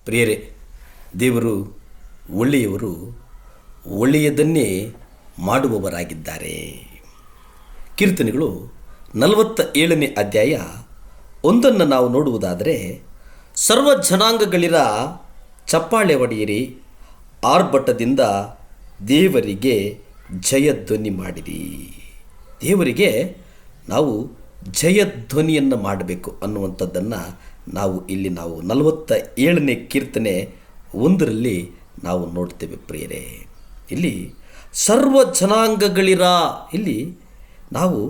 ಪ್ರಿಯರೇ, ದೇವರು ಒಳ್ಳೆಯವರು, ಒಳ್ಳೆಯದನ್ನೇ ಮಾಡುವವರಾಗಿದ್ದಾರೆ. ಕೀರ್ತನೆಗಳು 47ನೇ ಅಧ್ಯಾಯ 1 ನಾವು ನೋಡುವುದಾದರೆ, ಸರ್ವ ಜನಾಂಗಗಳಿರ ಚಪ್ಪಾಳೆ ಹೊಡೆಯಿರಿ, ಆರ್ಭಟದಿಂದ ದೇವರಿಗೆ ಜಯಧ್ವನಿ ಮಾಡಿರಿ. ದೇವರಿಗೆ ನಾವು ಜಯಧ್ವನಿಯನ್ನು ಮಾಡಬೇಕು ಅನ್ನುವಂಥದ್ದನ್ನು ನಾವು 47ನೇ ಕೀರ್ತನೆ 1ರಲ್ಲಿ ನಾವು ನೋಡ್ತೇವೆ. ಪ್ರಿಯರೇ, ಇಲ್ಲಿ ಸರ್ವ ಜನಾಂಗಗಳಿರ, ಇಲ್ಲಿ ನಾವು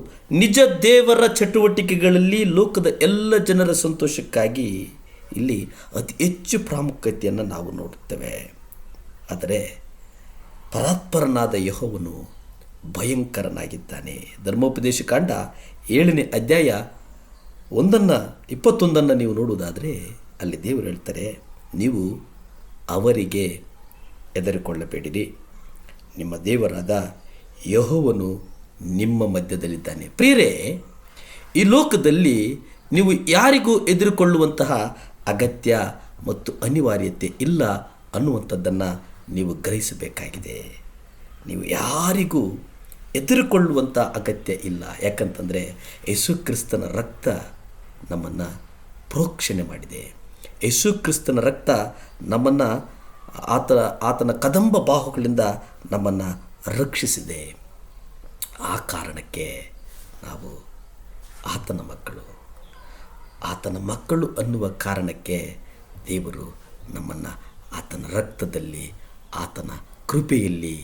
ನಿಜ ದೇವರ ಚಟುವಟಿಕೆಗಳಲ್ಲಿ ಲೋಕದ ಎಲ್ಲ ಜನರ ಸಂತೋಷಕ್ಕಾಗಿ ಇಲ್ಲಿ ಅತಿ ಹೆಚ್ಚು ಪ್ರಾಮುಖ್ಯತೆಯನ್ನು ನಾವು ನೋಡುತ್ತೇವೆ. ಆದರೆ ಪರಾತ್ಪರನಾದ ಯೆಹೋವನು ಭಯಂಕರನಾಗಿದ್ದಾನೆ. ಧರ್ಮೋಪದೇಶ ಕಾಂಡ 7ನೇ ಅಧ್ಯಾಯ 1:21 ನೀವು ನೋಡುವುದಾದರೆ ಅಲ್ಲಿ ದೇವರು ಹೇಳ್ತಾರೆ, ನೀವು ಅವರಿಗೆ ಹೆದರಿಕೊಳ್ಳಬೇಡಿರಿ, ನಿಮ್ಮ ದೇವರಾದ ಯೆಹೋವನು ನಿಮ್ಮ ಮಧ್ಯದಲ್ಲಿದ್ದಾನೆ. ಪ್ರಿಯರೇ, ಈ ಲೋಕದಲ್ಲಿ ನೀವು ಯಾರಿಗೂ ಹೆದರಿಕೊಳ್ಳುವಂತಹ ಅಗತ್ಯ ಮತ್ತು ಅನಿವಾರ್ಯತೆ ಇಲ್ಲ ಅನ್ನುವಂಥದ್ದನ್ನು ನೀವು ಗ್ರಹಿಸಬೇಕಾಗಿದೆ. ನೀವು ಯಾರಿಗೂ ಹೆದರಿಕೊಳ್ಳುವಂಥ ಅಗತ್ಯ ಇಲ್ಲ. ಯಾಕಂತಂದರೆ ಯೇಸು ಕ್ರಿಸ್ತನ ರಕ್ತ ನಮ್ಮನ್ನು ಪ್ರೋಕ್ಷಣೆ ಮಾಡಿದೆ. ಯೇಸು ಕ್ರಿಸ್ತನ ರಕ್ತ ನಮ್ಮನ್ನು ಆತನ ಕದಂಬ ಬಾಹುಗಳಿಂದ ನಮ್ಮನ್ನು ರಕ್ಷಿಸಿದೆ. ಆ ಕಾರಣಕ್ಕೆ ನಾವು ಆತನ ಮಕ್ಕಳು ಅನ್ನುವ ಕಾರಣಕ್ಕೆ ದೇವರು ನಮ್ಮನ್ನು ಆತನ ರಕ್ತದಲ್ಲಿ, ಆತನ ಕೃಪೆಯಲ್ಲಿ,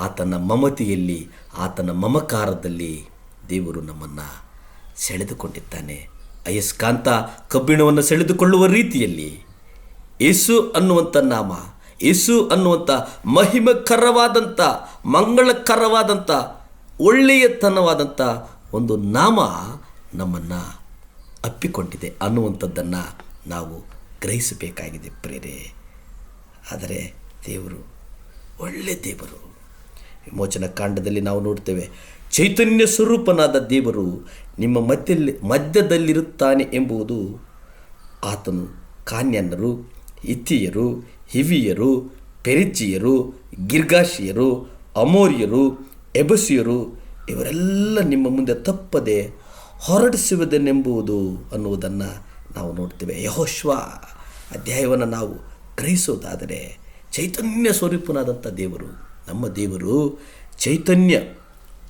ಆತನ ಮಮತೆಯಲ್ಲಿ, ಆತನ ಮಮಕಾರದಲ್ಲಿ ದೇವರು ನಮ್ಮನ್ನು ಸೆಳೆದುಕೊಂಡಿದ್ದಾನೆ. ಅಯಸ್ಕಾಂತ ಕಬ್ಬಿಣವನ್ನು ಸೆಳೆದುಕೊಳ್ಳುವ ರೀತಿಯಲ್ಲಿ ಯೇಸು ಅನ್ನುವಂಥ ನಾಮ, ಯೇಸು ಅನ್ನುವಂಥ ಮಹಿಮಕರವಾದಂಥ, ಮಂಗಳಕರವಾದಂಥ, ಒಳ್ಳೆಯತನವಾದಂಥ ಒಂದು ನಾಮ ನಮ್ಮನ್ನು ಅಪ್ಪಿಕೊಂಡಿದೆ ಅನ್ನುವಂಥದ್ದನ್ನು ನಾವು ಗ್ರಹಿಸಬೇಕಾಗಿದೆ. ಪ್ರಿಯರೇ, ಆದರೆ ದೇವರು ಒಳ್ಳೆ ದೇವರು. ವಿಮೋಚನ ಕಾಂಡದಲ್ಲಿ ನಾವು ನೋಡ್ತೇವೆ, ಚೈತನ್ಯ ಸ್ವರೂಪನಾದ ದೇವರು ನಿಮ್ಮ ಮಧ್ಯದಲ್ಲಿರುತ್ತಾನೆ ಎಂಬುದು ಆತನು ಕಾನ್ಯನ್ನರು, ಹಿತ್ತಿಯರು, ಹಿವಿಯರು, ಪೆರಿಜ್ಜಿಯರು, ಗಿರ್ಗಾಷಿಯರು, ಅಮೋರಿಯರು, ಎಬಸಿಯರು ಇವರೆಲ್ಲ ನಿಮ್ಮ ಮುಂದೆ ತಪ್ಪದೆ ಹೊರಡಿಸುವುದೆನೆಂಬುದು ಅನ್ನುವುದನ್ನು ನಾವು ನೋಡ್ತೇವೆ. ಯೆಹೋಶುವ ಅಧ್ಯಾಯವನ್ನು ನಾವು ಗ್ರಹಿಸೋದಾದರೆ, ಚೈತನ್ಯ ಸ್ವರೂಪನಾದಂಥ ದೇವರು, ನಮ್ಮ ದೇವರು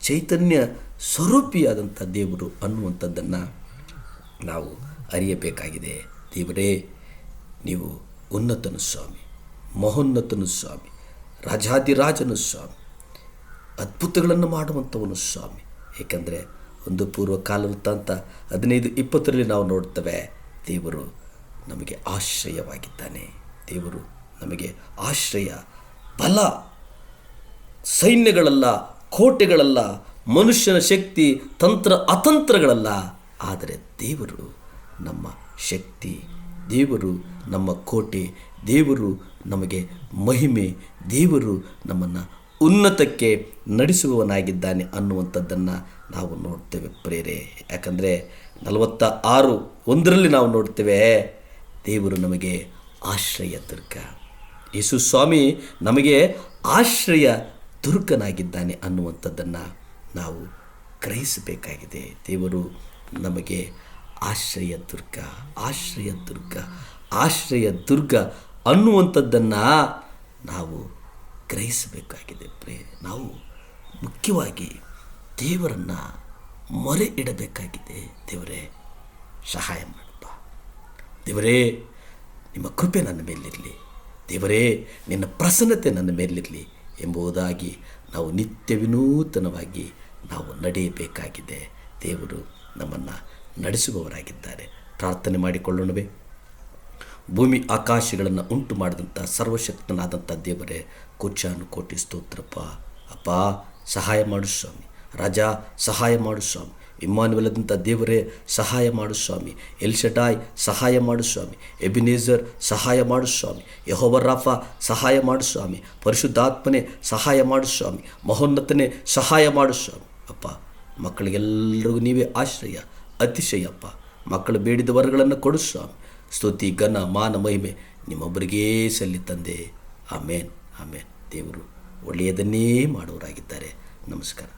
ಚೈತನ್ಯ ಸ್ವರೂಪಿಯಾದಂಥ ದೇವರು ಅನ್ನುವಂಥದ್ದನ್ನು ನಾವು ಅರಿಯಬೇಕಾಗಿದೆ. ದೇವರೇ, ನೀವು ಉನ್ನತನು ಸ್ವಾಮಿ, ಮಹೋನ್ನತನು ಸ್ವಾಮಿ, ರಾಜಾದಿರಾಜನು ಸ್ವಾಮಿ, ಅದ್ಭುತಗಳನ್ನು ಮಾಡುವಂಥವನು ಸ್ವಾಮಿ. ಏಕೆಂದರೆ ಒಂದು ಪೂರ್ವ ಕಾಲ ವೃತ್ತಾಂತ 15:20 ನಾವು ನೋಡ್ತೇವೆ, ದೇವರು ನಮಗೆ ಆಶ್ರಯವಾಗಿದ್ದಾನೆ. ದೇವರು ನಮಗೆ ಆಶ್ರಯ, ಬಲ, ಸೈನ್ಯಗಳಲ್ಲ, ಕೋಟೆಗಳಲ್ಲ, ಮನುಷ್ಯನ ಶಕ್ತಿ, ತಂತ್ರ ಅತಂತ್ರಗಳಲ್ಲ, ಆದರೆ ದೇವರು ನಮ್ಮ ಶಕ್ತಿ, ದೇವರು ನಮ್ಮ ಕೋಟೆ, ದೇವರು ನಮಗೆ ಮಹಿಮೆ, ದೇವರು ನಮ್ಮನ್ನು ಉನ್ನತಕ್ಕೆ ನಡೆಸುವವನಾಗಿದ್ದಾನೆ ಅನ್ನುವಂಥದ್ದನ್ನು ನಾವು ನೋಡ್ತೇವೆ. ಪ್ರೇರೆ, ಯಾಕಂದರೆ 46:1 ನಾವು ನೋಡ್ತೇವೆ, ದೇವರು ನಮಗೆ ಆಶ್ರಯ ದುರ್ಗ. ಯೇಸು ಸ್ವಾಮಿ ನಮಗೆ ಆಶ್ರಯ ದುರ್ಗನಾಗಿದ್ದಾನೆ ಅನ್ನುವಂಥದ್ದನ್ನು ನಾವು ಗ್ರಹಿಸಬೇಕಾಗಿದೆ. ದೇವರು ನಮಗೆ ಆಶ್ರಯ ದುರ್ಗ ಅನ್ನುವಂಥದ್ದನ್ನು ನಾವು ಗ್ರಹಿಸಬೇಕಾಗಿದೆ. ನಾವು ಮುಖ್ಯವಾಗಿ ದೇವರನ್ನು ಮೊರೆ ಇಡಬೇಕಾಗಿದೆ. ದೇವರೇ, ಸಹಾಯ ಮಾಡಪ್ಪ. ದೇವರೇ, ನಿಮ್ಮ ಕೃಪೆ ನನ್ನ ಮೇಲಿರಲಿ. ದೇವರೇ, ನಿನ್ನ ಪ್ರಸನ್ನತೆ ನನ್ನ ಮೇಲಿರಲಿ ಎಂಬುದಾಗಿ ನಾವು ನಿತ್ಯ ವಿನೂತನವಾಗಿ ನಾವು ನಡೆಯಬೇಕಾಗಿದೆ. ದೇವರು ನಮ್ಮನ್ನು ನಡೆಸುವವರಾಗಿದ್ದಾರೆ. ಪ್ರಾರ್ಥನೆ ಮಾಡಿಕೊಳ್ಳೋಣವೇ? ಭೂಮಿ ಆಕಾಶಗಳನ್ನು ಉಂಟು ಮಾಡಿದಂಥ ಸರ್ವಶಕ್ತನಾದಂಥ ದೇವರೇ, ಕೋಟಿ ಸ್ತೋತ್ರಪ್ಪ. ಅಪ್ಪ, ಸಹಾಯ ಮಾಡು ಸ್ವಾಮಿ. ರಾಜ, ಸಹಾಯ ಮಾಡು ಸ್ವಾಮಿ. ಇಮ್ಮಾನುವೇಲದಂಥ ದೇವರೇ, ಸಹಾಯ ಮಾಡು ಸ್ವಾಮಿ. ಎಲ್ಶಡಾಯ್, ಸಹಾಯ ಮಾಡು ಸ್ವಾಮಿ. ಎಬಿನೇಜರ್, ಸಹಾಯ ಮಾಡು ಸ್ವಾಮಿ. ಯೆಹೋವ ರಾಫ, ಸಹಾಯ ಮಾಡು ಸ್ವಾಮಿ. ಪರಿಶುದ್ಧಾತ್ಮನೇ, ಸಹಾಯ ಮಾಡು ಸ್ವಾಮಿ. ಮಹೋನ್ನತನೇ, ಸಹಾಯ ಮಾಡು ಸ್ವಾಮಿ. ಅಪ್ಪ, ಮಕ್ಕಳಿಗೆಲ್ಲರಿಗೂ ನೀವೇ ಆಶ್ರಯ, ಅತಿಶಯಪ್ಪ. ಮಕ್ಕಳು ಬೇಡಿದ ವರಗಳನ್ನು ಕೊಡು ಸ್ವಾಮಿ. ಸ್ತುತಿ, ಘನ, ಮಾನ, ಮಹಿಮೆ ನಿಮ್ಮೊಬ್ಬರಿಗೇ ಸಲ್ಲಿ ತಂದೆ. ಆಮೇನ್ ಆಮೇನ್. ದೇವರು ಒಳ್ಳೆಯದನ್ನೇ ಮಾಡುವವರಾಗಿದ್ದಾರೆ. ನಮಸ್ಕಾರ.